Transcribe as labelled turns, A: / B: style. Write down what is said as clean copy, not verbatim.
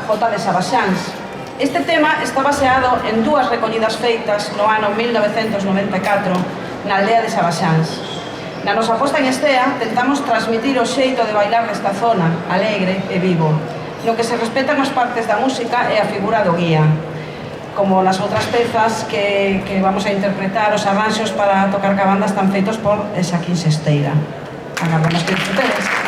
A: Jota de Sabaxáns. Este tema está baseado en dúas recollidas feitas no ano 1994 na aldea de Sabaxáns. Na nosa posta en escena tentamos transmitir o xeito de bailar desta zona, alegre e vivo, no que se respetan as partes da música e a figura do guía, como nas outras pezas que vamos a interpretar. Os arranxos para tocar ca banda están feitos por Xaquín Sesteira. Agardamos que disfrutedes.